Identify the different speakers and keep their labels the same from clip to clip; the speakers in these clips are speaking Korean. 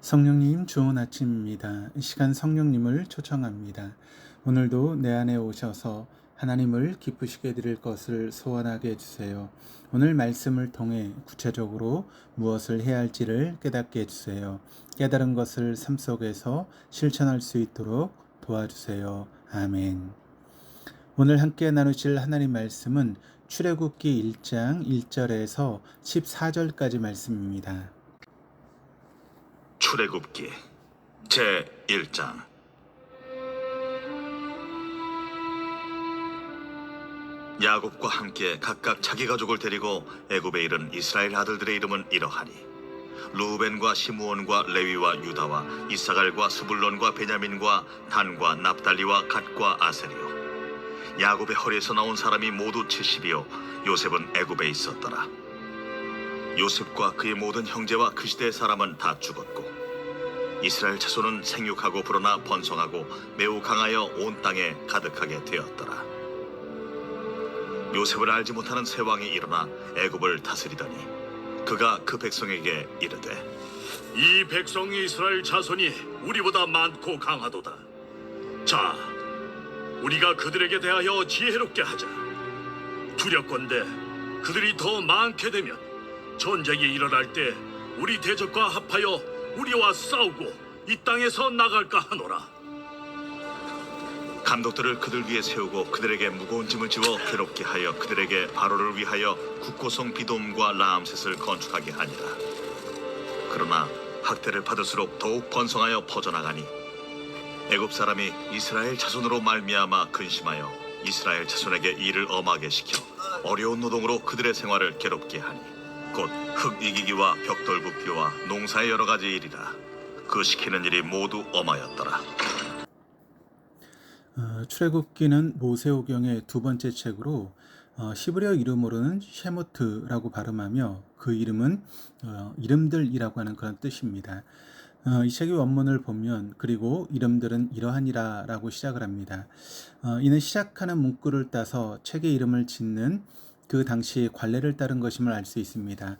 Speaker 1: 성령님 좋은 아침입니다. 이 시간 성령님을 초청합니다. 오늘도 내 안에 오셔서 하나님을 기쁘시게 드릴 것을 소원하게 해주세요. 오늘 말씀을 통해 구체적으로 무엇을 해야 할지를 깨닫게 해주세요. 깨달은 것을 삶 속에서 실천할 수 있도록 도와주세요. 아멘. 오늘 함께 나누실 하나님 말씀은 출애굽기 1장 1절에서 14절까지 말씀입니다.
Speaker 2: 출애굽기 제 1장. 야곱과 함께 각각 자기 가족을 데리고 애굽에 이른 이스라엘 아들들의 이름은 이러하니 루벤과 시므온과 레위와 유다와 이사갈과 스불론과 베냐민과 단과 납달리와 갓과 아셀이요. 야곱의 허리에서 나온 사람이 모두 70이요 요셉은 애굽에 있었더라. 요셉과 그의 모든 형제와 그 시대의 사람은 다 죽었고 이스라엘 자손은 생육하고 불어나 번성하고 매우 강하여 온 땅에 가득하게 되었더라. 요셉을 알지 못하는 새 왕이 일어나 애굽을 다스리더니 그가 그 백성에게 이르되
Speaker 3: 이 백성이 이스라엘 자손이 우리보다 많고 강하도다. 자, 우리가 그들에게 대하여 지혜롭게 하자. 두렵건대 그들이 더 많게 되면 전쟁이 일어날 때 우리 대적과 합하여 우리와 싸우고 이 땅에서 나갈까 하노라.
Speaker 2: 감독들을 그들 위에 세우고 그들에게 무거운 짐을 지워 괴롭게 하여 그들에게 바로를 위하여 국고성 비돔과 라암셋을 건축하게 하니라. 그러나 학대를 받을수록 더욱 번성하여 퍼져나가니 애굽 사람이 이스라엘 자손으로 말미암아 근심하여 이스라엘 자손에게 일을 엄하게 시켜 어려운 노동으로 그들의 생활을 괴롭게 하니 곧 흙 이기기와 벽돌 굽기와 농사의 여러 가지 일이라. 그 시키는 일이 모두 엄하였더라.
Speaker 1: 출애굽기는 모세오경의 두 번째 책으로 히브리어 이름으로는 셰모트라고 발음하며 그 이름은 이름들이라고 하는 그런 뜻입니다. 이 책의 원문을 보면 그리고 이름들은 이러하니라 라고 시작을 합니다. 이는 시작하는 문구를 따서 책의 이름을 짓는 그 당시 관례를 따른 것임을 알 수 있습니다.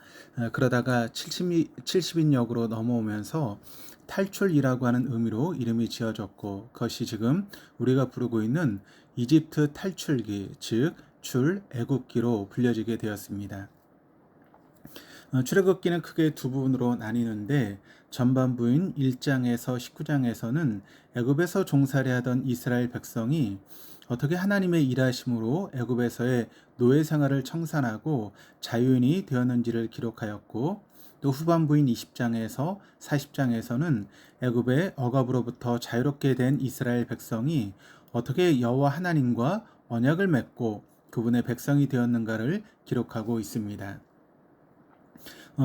Speaker 1: 그러다가 70인역으로 넘어오면서 탈출이라고 하는 의미로 이름이 지어졌고 그것이 지금 우리가 부르고 있는 이집트 탈출기, 즉 출애굽기로 불려지게 되었습니다. 출애굽기는 크게 두 부분으로 나뉘는데 전반부인 1장에서 19장에서는 애굽에서 종살이 하던 이스라엘 백성이 어떻게 하나님의 일하심으로 애굽에서의 노예 생활을 청산하고 자유인이 되었는지를 기록하였고 또 후반부인 20장에서 40장에서는 애굽의 억압으로부터 자유롭게 된 이스라엘 백성이 어떻게 여호와 하나님과 언약을 맺고 그분의 백성이 되었는가를 기록하고 있습니다.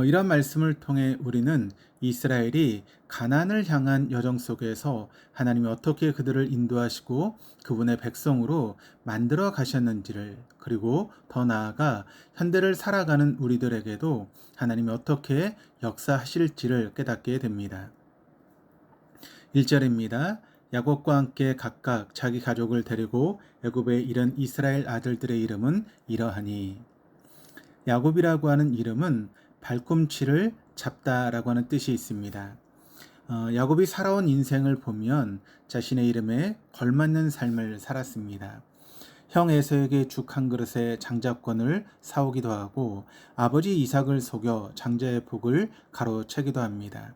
Speaker 1: 이런 말씀을 통해 우리는 이스라엘이 가나안을 향한 여정 속에서 하나님이 어떻게 그들을 인도하시고 그분의 백성으로 만들어 가셨는지를, 그리고 더 나아가 현대를 살아가는 우리들에게도 하나님이 어떻게 역사하실지를 깨닫게 됩니다. 1절입니다. 야곱과 함께 각각 자기 가족을 데리고 애굽에 이른 이스라엘 아들들의 이름은 이러하니. 야곱이라고 하는 이름은 발꿈치를 잡다라고 하는 뜻이 있습니다. 야곱이 살아온 인생을 보면 자신의 이름에 걸맞는 삶을 살았습니다. 형 에서에게 죽 한 그릇에 장자권을 사오기도 하고 아버지 이삭을 속여 장자의 복을 가로채기도 합니다.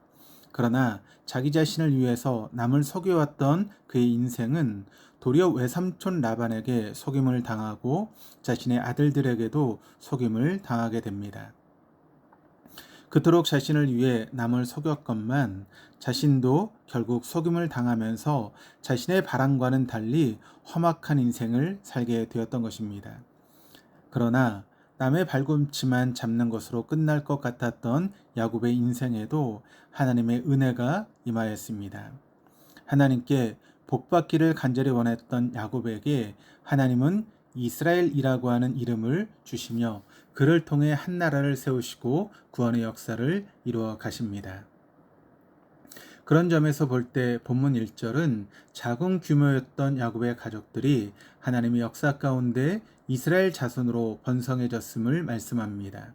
Speaker 1: 그러나 자기 자신을 위해서 남을 속여왔던 그의 인생은 도리어 외삼촌 라반에게 속임을 당하고 자신의 아들들에게도 속임을 당하게 됩니다. 그토록 자신을 위해 남을 속였건만 자신도 결국 속임을 당하면서 자신의 바람과는 달리 험악한 인생을 살게 되었던 것입니다. 그러나 남의 발꿈치만 잡는 것으로 끝날 것 같았던 야곱의 인생에도 하나님의 은혜가 임하였습니다. 하나님께 복받기를 간절히 원했던 야곱에게 하나님은 이스라엘이라고 하는 이름을 주시며 그를 통해 한 나라를 세우시고 구원의 역사를 이루어 가십니다. 그런 점에서 볼 때 본문 1절은 작은 규모였던 야곱의 가족들이 하나님의 역사 가운데 이스라엘 자손으로 번성해졌음을 말씀합니다.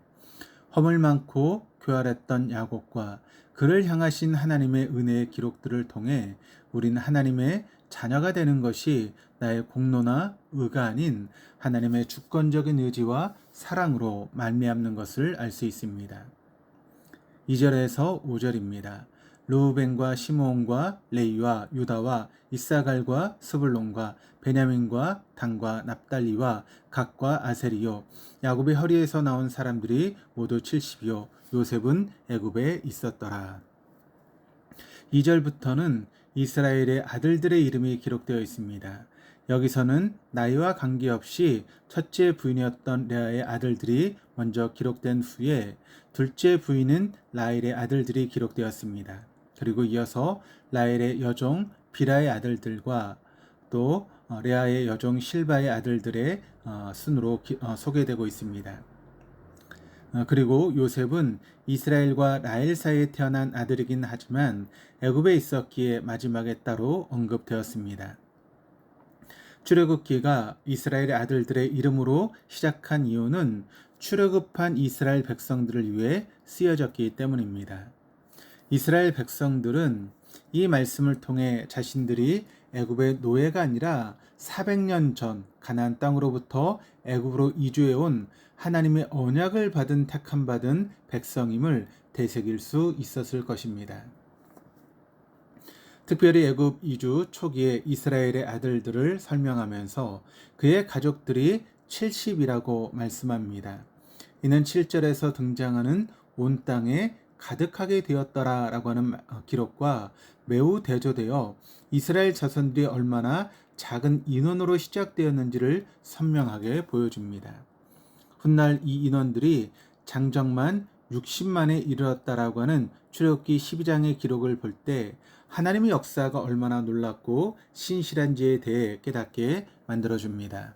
Speaker 1: 허물 많고 교활했던 야곱과 그를 향하신 하나님의 은혜의 기록들을 통해 우린 하나님의 자녀가 되는 것이 나의 공로나 의가 아닌 하나님의 주권적인 의지와 사랑으로 말미암는 것을 알 수 있습니다. 2절에서 5절입니다. 르우벤과 시므온과 레위와 유다와 이사갈과 스불론과 베냐민과 단과 납달리와 갓과 아세리요 야곱의 허리에서 나온 사람들이 모두 70이요 요셉은 애굽에 있었더라. 2절부터는 이스라엘의 아들들의 이름이 기록되어 있습니다. 여기서는 나이와 관계없이 첫째 부인이었던 레아의 아들들이 먼저 기록된 후에 둘째 부인은 라헬의 아들들이 기록되었습니다. 그리고 이어서 라헬의 여종 비라의 아들들과 또 레아의 여종 실바의 아들들의 순으로 소개되고 있습니다. 그리고 요셉은 이스라엘과 라헬 사이에 태어난 아들이긴 하지만 애굽에 있었기에 마지막에 따로 언급되었습니다. 출애굽기가 이스라엘의 아들들의 이름으로 시작한 이유는 출애굽한 이스라엘 백성들을 위해 쓰여졌기 때문입니다. 이스라엘 백성들은 이 말씀을 통해 자신들이 애굽의 노예가 아니라 400년 전 가나안 땅으로부터 애굽으로 이주해온 하나님의 언약을 받은 택함 받은 백성임을 되새길 수 있었을 것입니다. 특별히 애굽 이주 초기에 이스라엘의 아들들을 설명하면서 그의 가족들이 70이라고 말씀합니다. 이는 7절에서 등장하는 온 땅에 가득하게 되었더라 라고 하는 기록과 매우 대조되어 이스라엘 자손들이 얼마나 작은 인원으로 시작되었는지를 선명하게 보여줍니다. 훗날 이 인원들이 장정만 60만에 이르렀다라고 하는 출애굽기 12장의 기록을 볼 때 하나님의 역사가 얼마나 놀랍고 신실한지에 대해 깨닫게 만들어줍니다.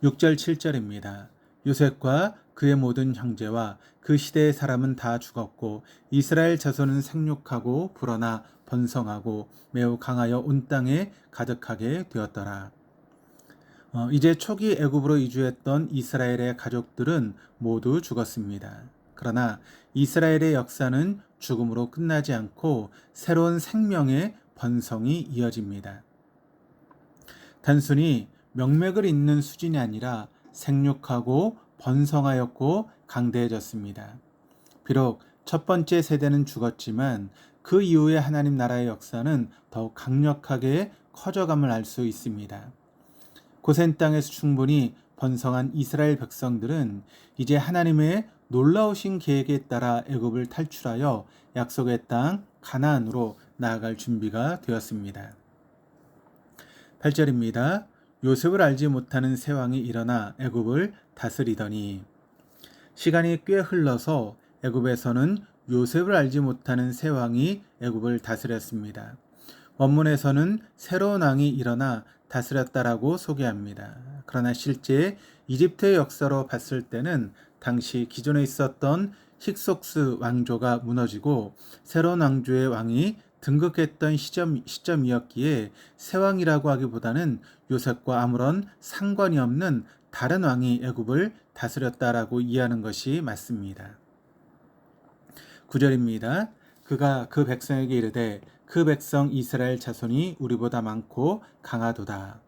Speaker 1: 6절 7절입니다. 요셉과 그의 모든 형제와 그 시대의 사람은 다 죽었고 이스라엘 자손은 생육하고 불어나 번성하고 매우 강하여 온 땅에 가득하게 되었더라. 이제 초기 애굽으로 이주했던 이스라엘의 가족들은 모두 죽었습니다. 그러나 이스라엘의 역사는 죽음으로 끝나지 않고 새로운 생명의 번성이 이어집니다. 단순히 명맥을 잇는 수준이 아니라 생육하고 번성하였고 강대해졌습니다. 비록 첫 번째 세대는 죽었지만 그 이후에 하나님 나라의 역사는 더욱 강력하게 커져감을 알 수 있습니다. 고센 땅에서 충분히 번성한 이스라엘 백성들은 이제 하나님의 놀라우신 계획에 따라 애굽을 탈출하여 약속의 땅 가나안으로 나아갈 준비가 되었습니다. 8절입니다. 요셉을 알지 못하는 새 왕이 일어나 애굽을 다스리더니 시간이 꽤 흘러서 애굽에서는 요셉을 알지 못하는 새 왕이 애굽을 다스렸습니다. 원문에서는 새로운 왕이 일어나 다스렸다라고 소개합니다. 그러나 실제 이집트의 역사로 봤을 때는 당시 기존에 있었던 힉속스 왕조가 무너지고 새로운 왕조의 왕이 등극했던 시점이었기에 새 왕이라고 하기보다는 요셉과 아무런 상관이 없는 다른 왕이 애굽을 다스렸다라고 이해하는 것이 맞습니다. 9절입니다. 그가 그 백성에게 이르되 그 백성 이스라엘 자손이 우리보다 많고 강하도다.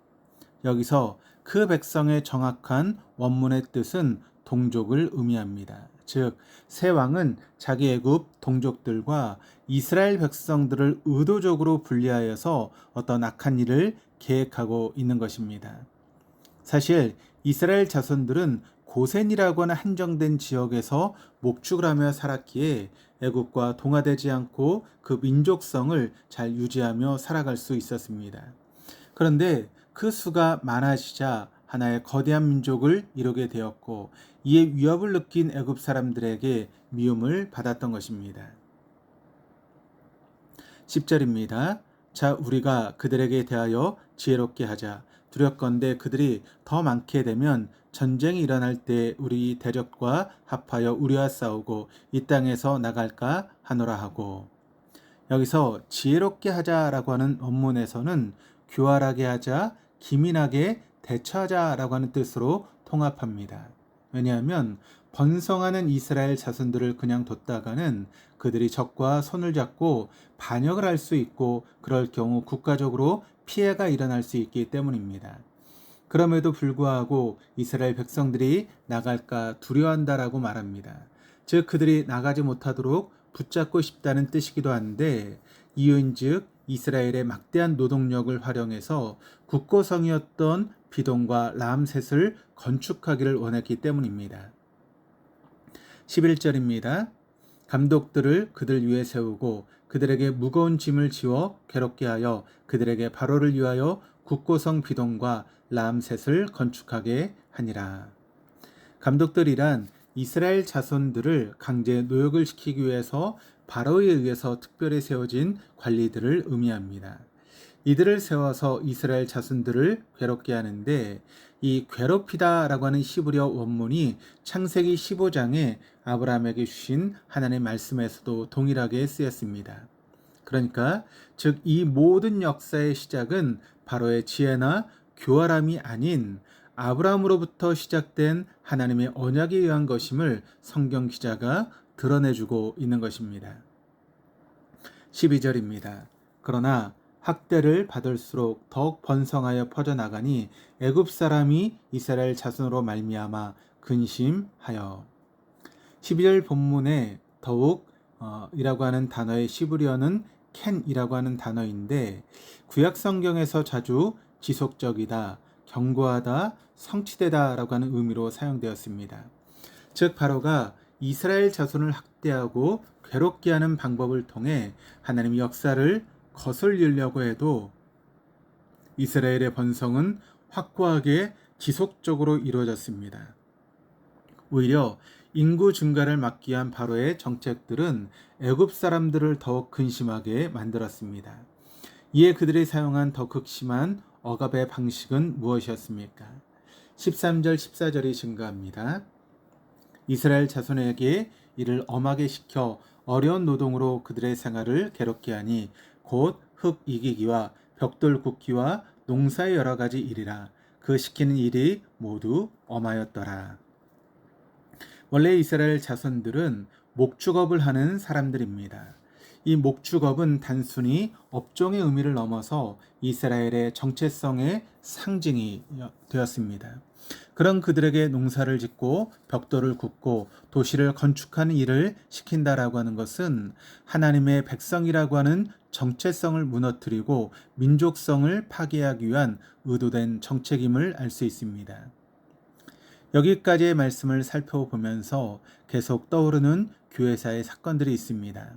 Speaker 1: 여기서 그 백성의 정확한 원문의 뜻은 동족을 의미합니다. 즉, 새 왕은 자기 애굽 동족들과 이스라엘 백성들을 의도적으로 분리하여서 어떤 악한 일을 계획하고 있는 것입니다. 사실 이스라엘 자손들은 고센이라고 하는 한정된 지역에서 목축을 하며 살았기에 애굽과 동화되지 않고 그 민족성을 잘 유지하며 살아갈 수 있었습니다. 그런데 그 수가 많아지자 하나의 거대한 민족을 이루게 되었고 이에 위협을 느낀 애굽 사람들에게 미움을 받았던 것입니다. 10절입니다. 자, 우리가 그들에게 대하여 지혜롭게 하자. 두렵건대 그들이 더 많게 되면 전쟁이 일어날 때 우리 대적과 합하여 우리와 싸우고 이 땅에서 나갈까 하노라 하고, 여기서 지혜롭게 하자라고 하는 원문에서는 교활하게 하자, 기민하게 대처하자라고 하는 뜻으로 통합합니다. 왜냐하면 번성하는 이스라엘 자손들을 그냥 뒀다가는 그들이 적과 손을 잡고 반역을 할 수 있고 그럴 경우 국가적으로 피해가 일어날 수 있기 때문입니다. 그럼에도 불구하고 이스라엘 백성들이 나갈까 두려워한다라고 말합니다. 즉 그들이 나가지 못하도록 붙잡고 싶다는 뜻이기도 한데, 이유인즉 이스라엘의 막대한 노동력을 활용해서 국고성이었던 비동과 람셋을 건축하기를 원했기 때문입니다. 11절입니다. 감독들을 그들 위에 세우고 그들에게 무거운 짐을 지워 괴롭게 하여 그들에게 바로를 위하여 국고성 비동과 람셋을 건축하게 하니라. 감독들이란 이스라엘 자손들을 강제 노역을 시키기 위해서 바로에 의해서 특별히 세워진 관리들을 의미합니다. 이들을 세워서 이스라엘 자손들을 괴롭게 하는데, 이 괴롭히다라고 하는 히브리어 원문이 창세기 15장에 아브라함에게 주신 하나님의 말씀에서도 동일하게 쓰였습니다. 그러니까 즉 이 모든 역사의 시작은 바로의 지혜나 교활함이 아닌 아브라함으로부터 시작된 하나님의 언약에 의한 것임을 성경 기자가 드러내주고 있는 것입니다. 12절입니다. 그러나 학대를 받을수록 더욱 번성하여 퍼져나가니 애굽 사람이 이스라엘 자손으로 말미암아 근심하여. 12절 본문에 더욱 이라고 하는 단어의 시브리어는 캔이라고 하는 단어인데, 구약 성경에서 자주 지속적이다, 견고하다, 성취되다 라고 하는 의미로 사용되었습니다. 즉 바로가 이스라엘 자손을 학대하고 괴롭게 하는 방법을 통해 하나님의 역사를 거슬리려고 해도 이스라엘의 번성은 확고하게 지속적으로 이루어졌습니다. 오히려 인구 증가를 막기 위한 바로의 정책들은 애굽 사람들을 더욱 근심하게 만들었습니다. 이에 그들이 사용한 더 극심한 억압의 방식은 무엇이었습니까? 13절 14절이 증가합니다. 이스라엘 자손에게 이를 엄하게 시켜 어려운 노동으로 그들의 생활을 괴롭게 하니 곧 흙 이기기와 벽돌 굽기와 농사의 여러 가지 일이라. 그 시키는 일이 모두 엄하였더라. 원래 이스라엘 자손들은 목축업을 하는 사람들입니다. 이 목축업은 단순히 업종의 의미를 넘어서 이스라엘의 정체성의 상징이 되었습니다. 그런 그들에게 농사를 짓고 벽돌을 굽고 도시를 건축하는 일을 시킨다라고 하는 것은 하나님의 백성이라고 하는 정체성을 무너뜨리고 민족성을 파괴하기 위한 의도된 정책임을 알 수 있습니다. 여기까지의 말씀을 살펴보면서 계속 떠오르는 교회사의 사건들이 있습니다.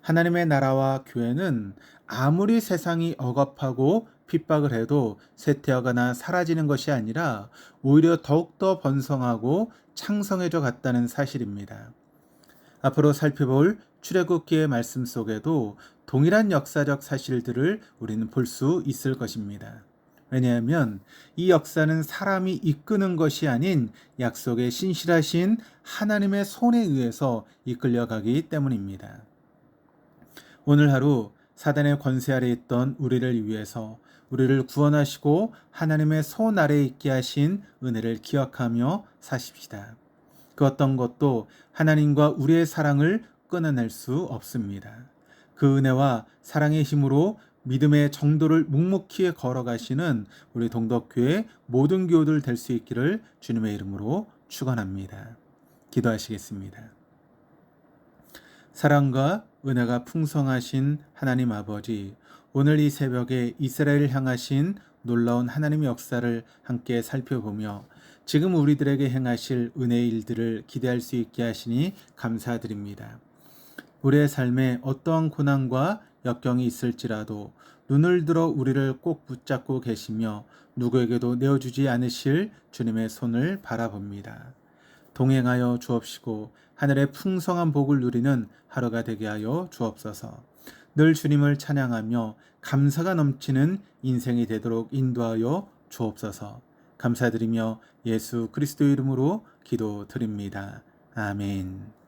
Speaker 1: 하나님의 나라와 교회는 아무리 세상이 억압하고 핍박을 해도 쇠퇴하거나 사라지는 것이 아니라 오히려 더욱더 번성하고 창성해져 갔다는 사실입니다. 앞으로 살펴볼 출애굽기의 말씀 속에도 동일한 역사적 사실들을 우리는 볼 수 있을 것입니다. 왜냐하면 이 역사는 사람이 이끄는 것이 아닌 약속의 신실하신 하나님의 손에 의해서 이끌려가기 때문입니다. 오늘 하루 사단의 권세 아래 있던 우리를 위해서 우리를 구원하시고 하나님의 손 아래에 있게 하신 은혜를 기억하며 사십시다. 그 어떤 것도 하나님과 우리의 사랑을 끊어낼 수 없습니다. 그 은혜와 사랑의 힘으로 믿음의 정도를 묵묵히 걸어가시는 우리 동덕교회 모든 교우들 될 수 있기를 주님의 이름으로 축원합니다. 기도하시겠습니다. 사랑과 은혜가 풍성하신 하나님 아버지, 오늘 이 새벽에 이스라엘을 향하신 놀라운 하나님의 역사를 함께 살펴보며 지금 우리들에게 행하실 은혜의 일들을 기대할 수 있게 하시니 감사드립니다. 우리의 삶에 어떠한 고난과 역경이 있을지라도 눈을 들어 우리를 꼭 붙잡고 계시며 누구에게도 내어주지 않으실 주님의 손을 바라봅니다. 동행하여 주옵시고 하늘의 풍성한 복을 누리는 하루가 되게 하여 주옵소서. 늘 주님을 찬양하며 감사가 넘치는 인생이 되도록 인도하여 주옵소서. 감사드리며 예수 그리스도 이름으로 기도드립니다. 아멘.